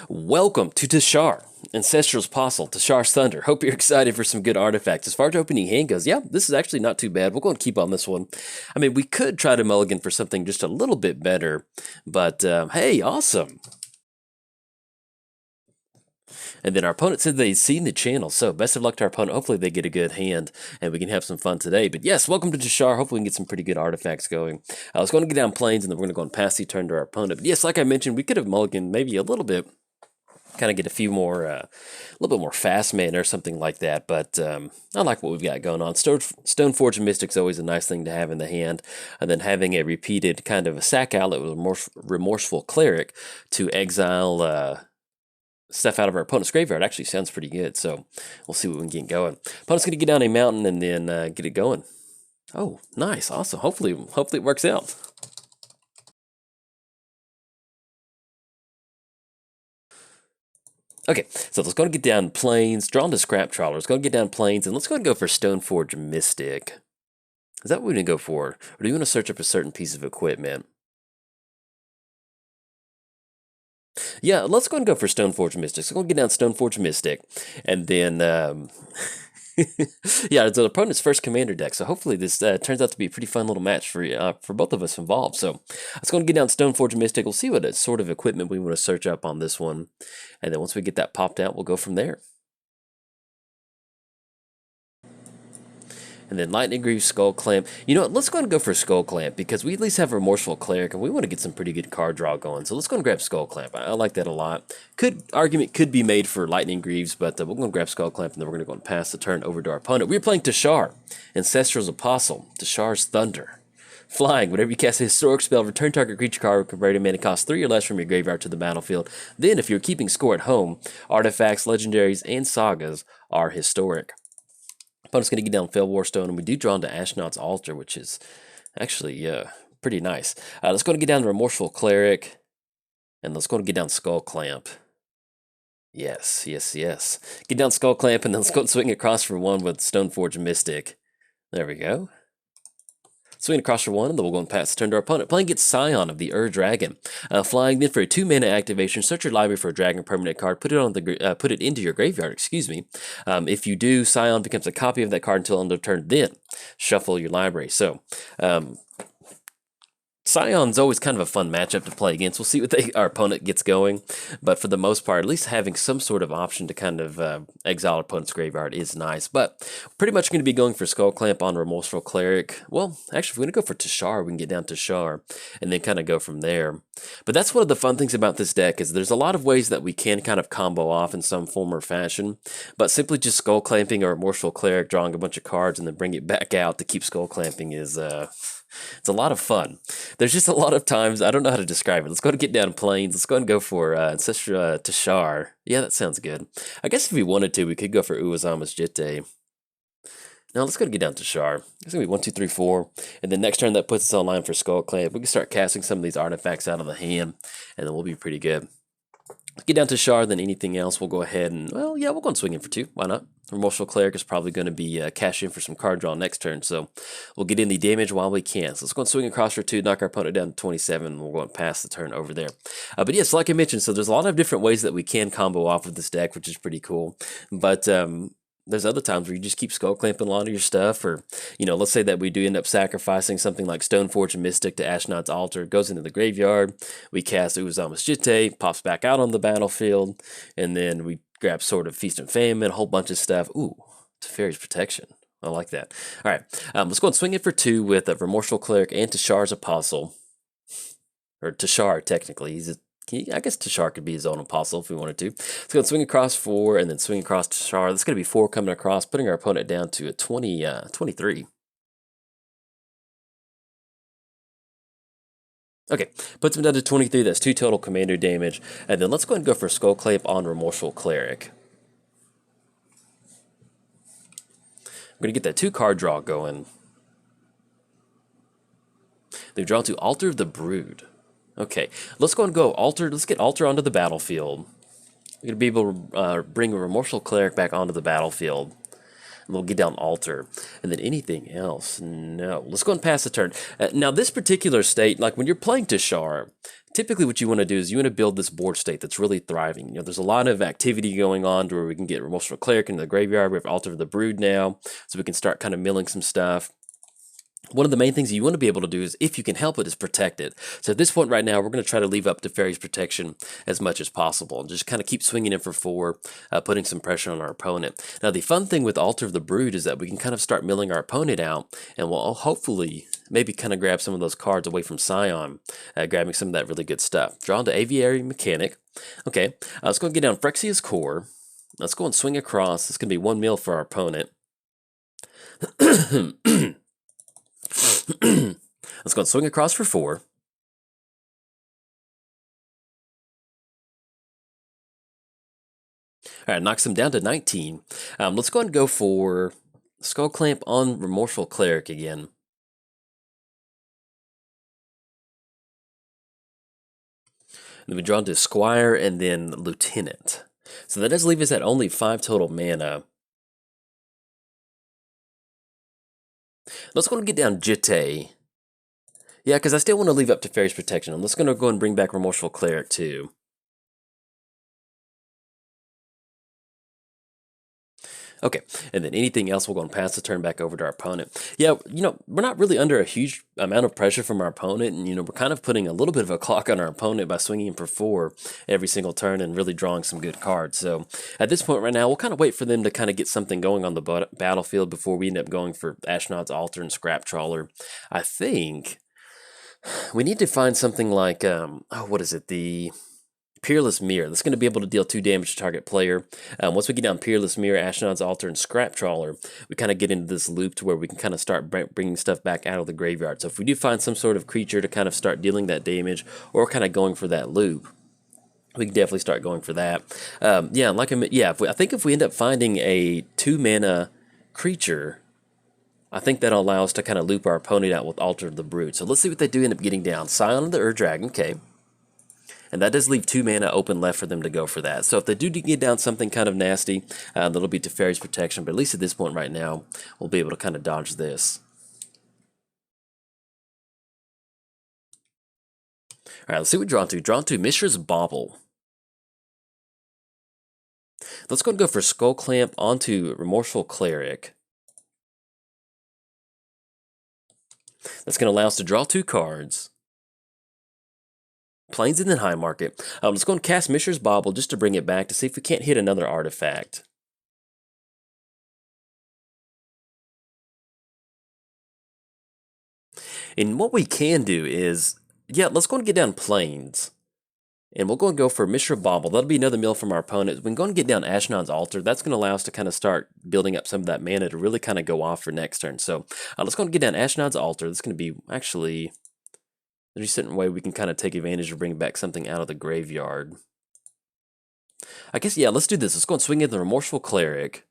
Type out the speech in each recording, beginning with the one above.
Welcome to Teshar, Ancestral's Apostle, Teshar's Thunder. Hope you're excited for some good artifacts. As far as opening hand goes, yeah, this is actually not too bad. We're going to keep on this one. I mean, we could try to mulligan for something just a little bit better, but hey, awesome. And then our opponent said they'd seen the channel, so best of luck to our opponent. Hopefully they get a good hand, and we can have some fun today. But yes, welcome to Teshar. Hopefully we can get some pretty good artifacts going. I was going to get down planes, and then we're going to go and pass the turn to our opponent. But yes, like I mentioned, we could have mulliganed maybe a little bit, kind of get a few more, a little bit more fast mana or something like that. But I like what we've got going on. Stoneforge Mystic's always a nice thing to have in the hand, and then having a repeated kind of a sack outlet with a remorseful cleric to exile stuff out of our opponent's graveyard actually sounds pretty good. So we'll see what we can get going. Opponent's going to get down a mountain and then get it going. Oh, nice, awesome. Hopefully it works out. Okay, so let's go and get down plains, drawn to Scrap Trawler. Let's go and get down plains, and let's go and go for Stoneforge Mystic. Is that what we're going to go for? Or do you want to search up a certain piece of equipment? Yeah, let's go and go for Stoneforge Mystic. So we'll get down Stoneforge Mystic, and then, yeah, it's the opponent's first commander deck, so hopefully this turns out to be a pretty fun little match for both of us involved. So let's go and get down Stoneforge Mystic. We'll see what sort of equipment we want to search up on this one, and then once we get that popped out, we'll go from there. And then Lightning Greaves, Skull Clamp. You know what, let's go and go for Skull Clamp, because we at least have Remorseful Cleric, and we want to get some pretty good card draw going. So let's go and grab Skull Clamp. I like that a lot. Argument could be made for Lightning Greaves, but we're going to grab Skull Clamp, and then we're going to go and pass the turn over to our opponent. We're playing Teshar, Ancestral's Apostle, Teshar's Thunder. Flying, whenever you cast a historic spell, return target creature card with converted mana cost 3 or less from your graveyard to the battlefield. Then, if you're keeping score at home, artifacts, legendaries, and sagas are historic. Opponent's going to get down Fell Warstone, and we do draw into Ashnod's Altar, which is actually pretty nice. Let's go and get down Remorseful Cleric, and let's go and get down Skull Clamp. Yes. Get down Skull Clamp, and then let's go and swing across for one with Stoneforge Mystic. There we go. Swing across for one, and then we'll go and pass the turn to our opponent. Playing gets Scion of the Dragon. Flying then for a 2-mana activation, search your library for a dragon permanent card, put it into your graveyard, excuse me. If you do, Scion becomes a copy of that card until end of turn, then shuffle your library. So, Scion's always kind of a fun matchup to play against. We'll see what our opponent gets going, but for the most part, at least having some sort of option to kind of exile our opponent's graveyard is nice. But pretty much going to be going for Skull Clamp on Remorseful Cleric. Well, actually, if we're going to go for Teshar, we can get down Teshar and then kind of go from there. But that's one of the fun things about this deck is there's a lot of ways that we can kind of combo off in some form or fashion, but simply just Skull Clamping or Remorseful Cleric, drawing a bunch of cards and then bring it back out to keep Skull Clamping is... it's a lot of fun. There's just a lot of times, I don't know how to describe it. Let's go and get down plains. Let's go and go for Ancestor Teshar. Yeah, that sounds good. I guess if we wanted to, we could go for Uwazama's Jitte. Now let's go and get down Teshar. It's going to be 1, 2, 3, 4. And then next turn that puts us online for Skull Clamp. We can start casting some of these artifacts out of the hand, and then we'll be pretty good. Get down to Teshar, then anything else, we'll go ahead and, well, yeah, we'll go and swing in for 2. Why not? Remorseful Cleric is probably going to be cash in for some card draw next turn, so we'll get in the damage while we can. So let's go and swing across for 2, knock our opponent down to 27, and we'll go and pass the turn over there. But yes, like I mentioned, so there's a lot of different ways that we can combo off of this deck, which is pretty cool. But there's other times where you just keep Skull Clamping a lot of your stuff, or, you know, let's say that we do end up sacrificing something like Stoneforge Mystic to Ashnod's Altar, goes into the graveyard, we cast Uwazama's Jitte, pops back out on the battlefield, and then we grab Sword of Feast and Famine, a whole bunch of stuff. Ooh, Teferi's Protection. I like that. All right, let's go and swing it for 2 with a Remorseful Cleric and Teshar's Apostle. Or Teshar, technically. I guess Teshar could be his own apostle if we wanted to. Let's go and swing across 4 and then swing across Teshar. That's going to be 4 coming across, putting our opponent down to a 23. Okay, puts him down to 23. That's 2 total commander damage. And then let's go and go for Skull Clamp on Remorseful Cleric. I'm going to get that 2 card draw going. They've drawn to Altar of the Brood. Okay, let's go and go Altar. Let's get Altar onto the battlefield. We're going to be able to bring a Remorseful Cleric back onto the battlefield. And we'll get down Altar. And then anything else? No. Let's go and pass the turn. Now, this particular state, like when you're playing Teshar, typically what you want to do is you want to build this board state that's really thriving. You know, there's a lot of activity going on to where we can get Remorseful Cleric into the graveyard. We have Altar of the Brood now, so we can start kind of milling some stuff. One of the main things you want to be able to do is, if you can help it, is protect it. So at this point right now, we're going to try to leave up Teferi's protection as much as possible and just kind of keep swinging in for 4, putting some pressure on our opponent. Now, the fun thing with Altar of the Brood is that we can kind of start milling our opponent out, and we'll hopefully maybe kind of grab some of those cards away from Scion, grabbing some of that really good stuff. Draw into Aviary Mechanic. Okay, let's go and get down Phyrexia's Core. Let's go and swing across. This is going to be 1 mil for our opponent. Let's go and swing across for 4. All right, knocks him down to 19. Let's go and go for Skull Clamp on Remorseful Cleric again. Then we draw into Squire and then Lieutenant. So that does leave us at only 5 total mana. Let's go and get down Jitte. Yeah, because I still want to leave up Teferi's protection. I'm just going to go and bring back Remorseful Cleric too. Okay, and then anything else, we'll go and pass the turn back over to our opponent. Yeah, you know, we're not really under a huge amount of pressure from our opponent, and, you know, we're kind of putting a little bit of a clock on our opponent by swinging him for 4 every single turn and really drawing some good cards. So at this point right now, we'll kind of wait for them to kind of get something going on the battlefield before we end up going for Ashnod's Altar and Scrap Trawler. I think we need to find something like, what is it, the Peerless Mirror. That's going to be able to deal 2 damage to target player. Once we get down Peerless Mirror, Ashnod's Altar, and Scrap Trawler, we kind of get into this loop to where we can kind of start bringing stuff back out of the graveyard. So if we do find some sort of creature to kind of start dealing that damage or kind of going for that loop, we can definitely start going for that. I think if we end up finding a 2 mana creature, I think that'll allow us to kind of loop our opponent out with Altar of the Brood. So let's see what they do end up getting down. Scion of the Ur-Dragon, okay. And that does leave 2 mana open left for them to go for that. So if they do get down something kind of nasty, that'll be Teferi's protection. But at least at this point right now, we'll be able to kind of dodge this. All right, let's see what we draw into. Draw into Mishra's Bauble. Let's go and go for Skull Clamp onto Remorseful Cleric. That's going to allow us to draw 2 cards. Plains and then High Market. Let's go and cast Mishra's Bauble just to bring it back to see if we can't hit another artifact. And what we can do is, yeah, let's go and get down Plains. And we'll go and go for Mishra Bauble. That'll be another mill from our opponent. We can go and get down Ashnod's Altar. That's going to allow us to kind of start building up some of that mana to really kind of go off for next turn. So let's go and get down Ashnod's Altar. That's going to be actually... There's a certain way we can kind of take advantage of bringing back something out of the graveyard. I guess, yeah, let's do this. Let's go and swing in the Remorseful Cleric.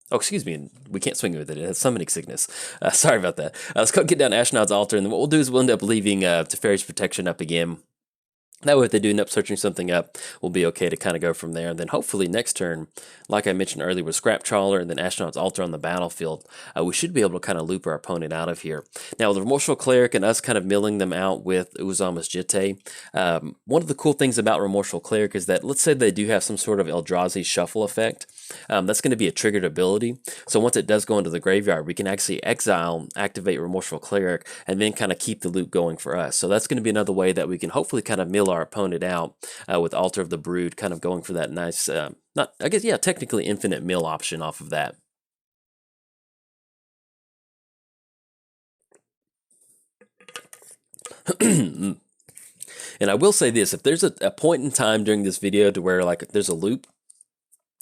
Oh, excuse me, we can't swing with it. It has Summoning Sickness. Sorry about that. Let's go get down Ashnod's Altar, and then what we'll do is we'll end up leaving Teferi's protection up again. That way, if they do end up searching something up, we'll be okay to kind of go from there. And then hopefully next turn, like I mentioned earlier, with Scrap Trawler and then Ashnod's Altar on the battlefield, we should be able to kind of loop our opponent out of here. Now, with the Remorseful Cleric and us kind of milling them out with Uzama's Jitte, one of the cool things about Remorseful Cleric is that, let's say they do have some sort of Eldrazi shuffle effect, that's going to be a triggered ability. So once it does go into the graveyard, we can actually exile, activate Remorseful Cleric, and then kind of keep the loop going for us. So that's going to be another way that we can hopefully kind of mill our opponent out with Altar of the Brood, kind of going for that nice, technically infinite mill option off of that. And I will say this, if there's a point in time during this video to where like there's a loop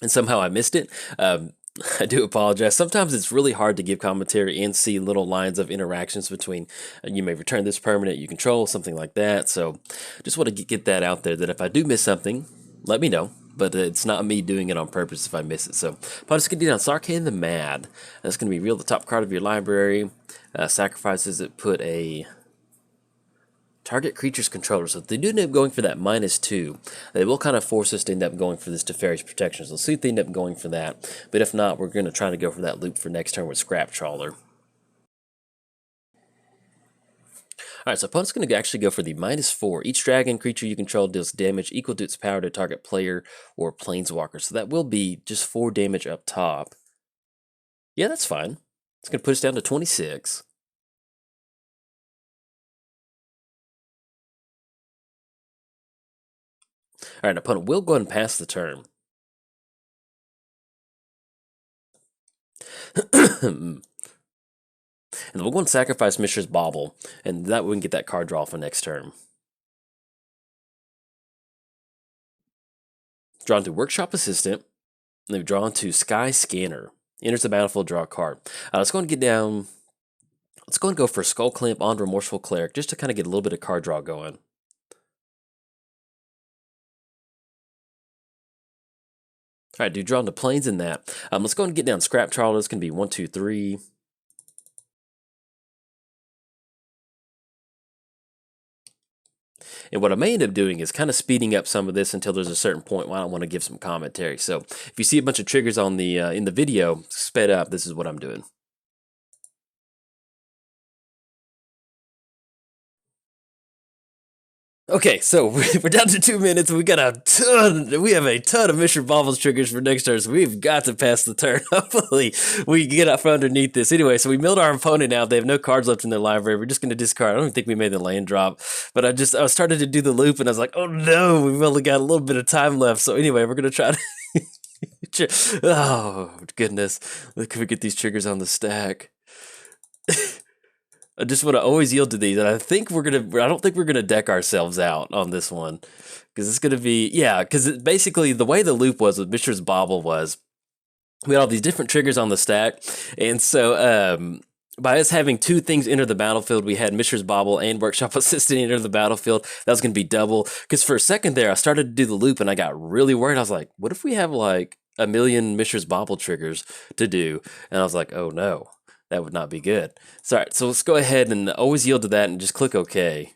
and somehow I missed it, I do apologize. Sometimes it's really hard to give commentary and see little lines of interactions between you may return this permanent you control, something like that. So just want to get that out there, that if I do miss something, let me know. But it's not me doing it on purpose if I miss it. So I'm just going to do down Sarkhan the Mad. That's going to be real the top card of your library. Sacrifices it, put a target creature's controller. So if they do end up going for that -2, they will kind of force us to end up going for this Teferi's protection. So let's see if they end up going for that. But if not, we're going to try to go for that loop for next turn with Scrap Trawler. Alright, so opponent's going to actually go for the -4. Each dragon creature you control deals damage equal to its power to target player or planeswalker. So that will be just 4 damage up top. Yeah, that's fine. It's going to push us down to 26. Alright, opponent will go ahead and pass the turn. And we'll go and sacrifice Mishra's Bauble, and that way we can get that card draw for next turn. Drawn to Workshop Assistant, and then drawn to Sky Scanner. Enters the battlefield, draw a card. Let's go and get down. Let's go and go for Skull Clamp on Remorseful Cleric, just to kind of get a little bit of card draw going. Alright, do drawn to planes in that. Let's go and get down Scrap Trawler. This can be 1, 2, 3. And what I may end up doing is kind of speeding up some of this until there's a certain point where I don't want to give some commentary. So if you see a bunch of triggers on the in the video sped up, this is what I'm doing. Okay, so we're down to 2 minutes. We got we have a ton of Mishra Baubles triggers for next turn, so we've got to pass the turn. Hopefully, we can get up from underneath this. Anyway, so we milled our opponent out. They have no cards left in their library. We're just going to discard. I don't even think we made the land drop, but I started to do the loop, and I was like, oh no, we've only got a little bit of time left. So anyway, we're going to try to. Oh goodness, look, can we get these triggers on the stack? I just want to always yield to these, and I don't think we're gonna deck ourselves out on this one, because it's gonna be because basically the way the loop was with Mishra's Bauble was we had all these different triggers on the stack, and so by us having 2 things enter the battlefield, we had Mishra's Bauble and Workshop Assistant enter the battlefield. That was gonna be double. Because for a second there, I started to do the loop, and I got really worried. I was like, what if we have like a million Mishra's Bauble triggers to do? And I was like, oh no. That would not be good. So, all right, so let's go ahead and always yield to that and just click OK.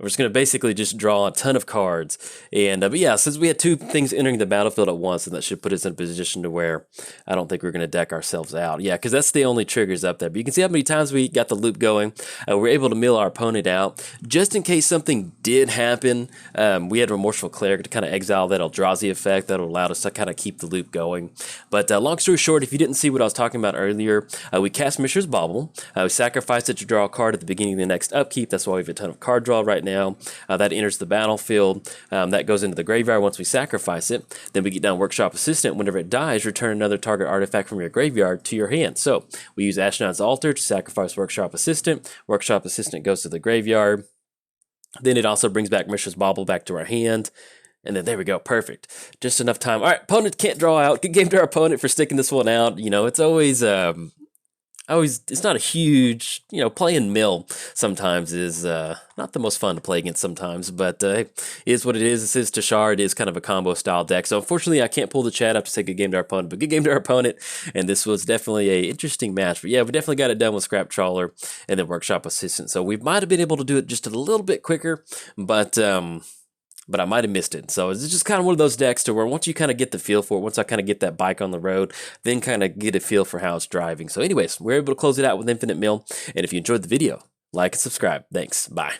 We're just going to basically just draw a ton of cards. And but yeah, since we had 2 things entering the battlefield at once, and that should put us in a position to where I don't think we're going to deck ourselves out. Yeah, because that's the only triggers up there. But you can see how many times we got the loop going. We're able to mill our opponent out. Just in case something did happen, we had Remorseful Cleric to kind of exile that Eldrazi effect that allowed us to kind of keep the loop going. But long story short, if you didn't see what I was talking about earlier, we cast Mishra's Bauble. We sacrificed it to draw a card at the beginning of the next upkeep. That's why we have a ton of card draw right now. That enters the battlefield. That goes into the graveyard once we sacrifice it. Then we get down Workshop Assistant. Whenever it dies, return another target artifact from your graveyard to your hand. So we use Ashnod's Altar to sacrifice Workshop Assistant. Workshop Assistant goes to the graveyard. Then it also brings back Mishra's Bauble back to our hand. And then there we go, perfect. Just enough time. All right, opponent can't draw out. Good game to our opponent for sticking this one out. You know, it's always it's not a huge, playing mill sometimes is not the most fun to play against sometimes, but it is what it is. This is Teshar. It is kind of a combo style deck. So unfortunately, I can't pull the chat up to say good game to our opponent, but good game to our opponent. And this was definitely a interesting match. But yeah, we definitely got it done with Scrap Trawler and then Workshop Assistant. So we might have been able to do it just a little bit quicker, but I might have missed it. So it's just kind of one of those decks to where once you kind of get the feel for it, once I kind of get that bike on the road, then kind of get a feel for how it's driving. So anyways, we're able to close it out with Infinite Mill. And if you enjoyed the video, like and subscribe. Thanks. Bye.